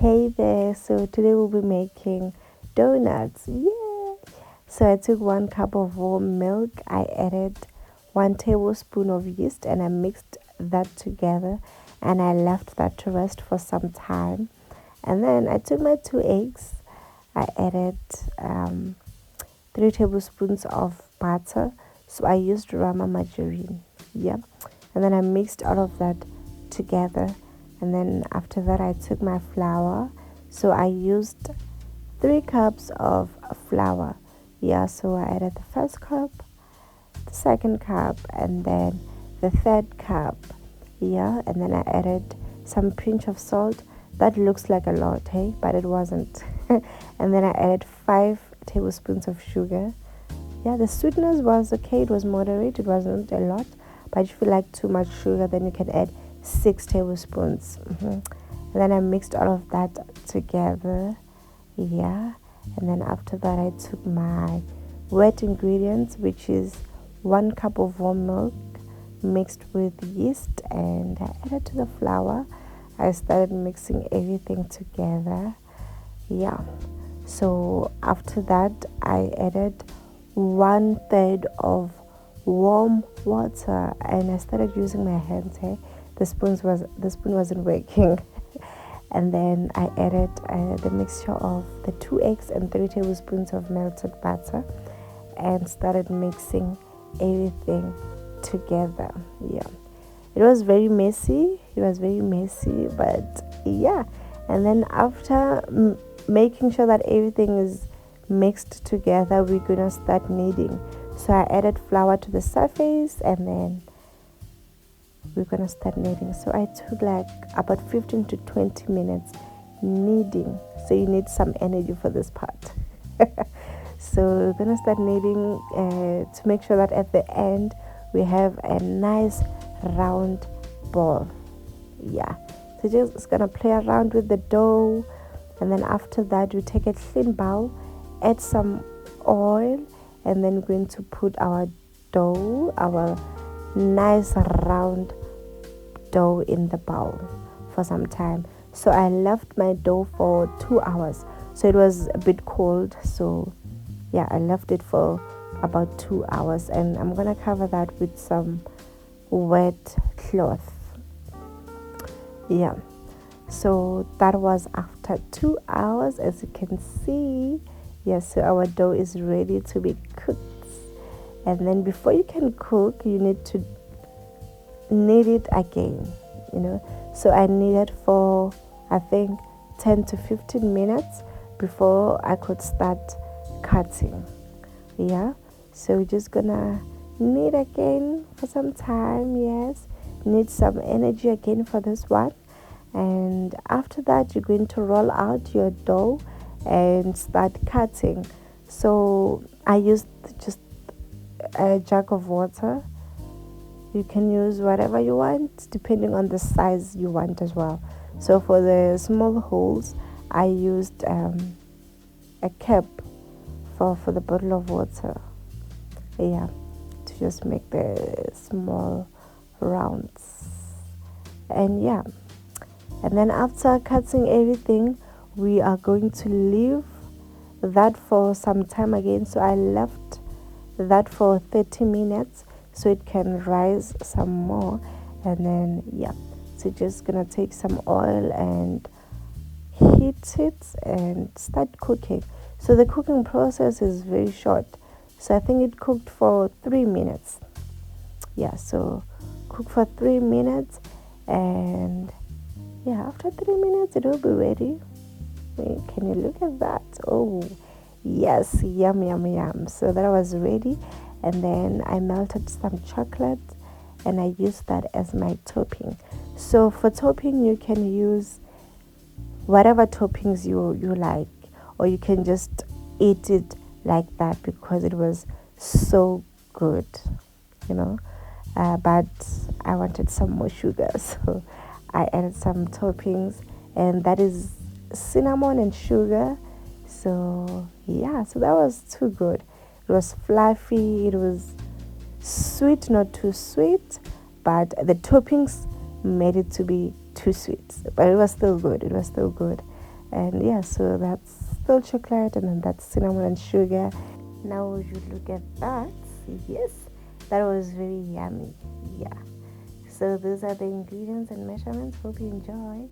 Hey there, so today we'll be making donuts. Yeah! So I took 1 cup of warm milk, I added 1 tablespoon of yeast, and I mixed that together and I left that to rest for some time. And then I took my 2 eggs, I added 3 tablespoons of butter. So I used Rama margarine. Yeah. And then I mixed all of that together. And then after that, I took my flour. So I used 3 cups of flour. Yeah. So I added the first cup, the second cup, and then the third cup. Yeah. And then I added some pinch of salt. That looks like a lot, hey, but it wasn't. And then I added 5 tablespoons of sugar. Yeah, the sweetness was okay, it was moderate, it wasn't a lot. But if you like too much sugar, then you can add 6 tablespoons. And then I mixed all of that together. Yeah, and then after that, I took my wet ingredients, which is 1 cup of warm milk mixed with yeast, and I added to the flour. I started mixing everything together. Yeah, so after that, I added 1/3 of warm water, and I started using my hands here. The spoon wasn't working. And then I added the mixture of the 2 eggs and 3 tablespoons of melted butter and started mixing everything together. Yeah, it was very messy, but yeah. And then after making sure that everything is mixed together, we're gonna start kneading. So I added flour to the surface, and then we're gonna start kneading. So I took like about 15 to 20 minutes kneading. So you need some energy for this part. So we're gonna start kneading to make sure that at the end we have a nice round ball. Yeah, so just gonna play around with the dough, and then after that we take a thin bowl, add some oil, and then we're going to put our dough, our nice round dough, in the bowl for some time. So I left my dough for 2 hours, so it was a bit cold. So yeah, I left it for about 2 hours, and I'm gonna cover that with some wet cloth. Yeah, so that was after 2 hours, as you can see. Yes, so our dough is ready to be cooked. And then before you can cook, you need to knead it again, So I kneaded for, I think, 10 to 15 minutes before I could start cutting. Yeah, so we're just gonna knead again for some time. Yes, need some energy again for this one. And after that, you're going to roll out your dough and start cutting. So I used just a jug of water. You can use whatever you want depending on the size you want as well. So for the small holes, I used a cap for the bottle of water. Yeah, to just make the small rounds. And yeah, and then after cutting everything, we are going to leave that for some time again. So I left that for 30 minutes so it can rise some more. And then yeah, so just gonna take some oil and heat it and start cooking. So the cooking process is very short. So I think it cooked for 3 minutes. Yeah, so cook for 3 minutes, and yeah, after 3 minutes it will be ready. Can you look at that? Oh yes, yum yum yum. So that was ready. And then I melted some chocolate and I used that as my topping. So for topping, you can use whatever toppings you like, or you can just eat it like that because it was so good, but I wanted some more sugar, so I added some toppings, and that is cinnamon and sugar. So yeah, so that was too good. It was fluffy, it was sweet, not too sweet, but the toppings made it to be too sweet, but it was still good. And yeah, so that's still chocolate, and then that's cinnamon and sugar. Now you look at that. Yes, that was very yummy. Yeah. So those are the ingredients and measurements. Hope you enjoy.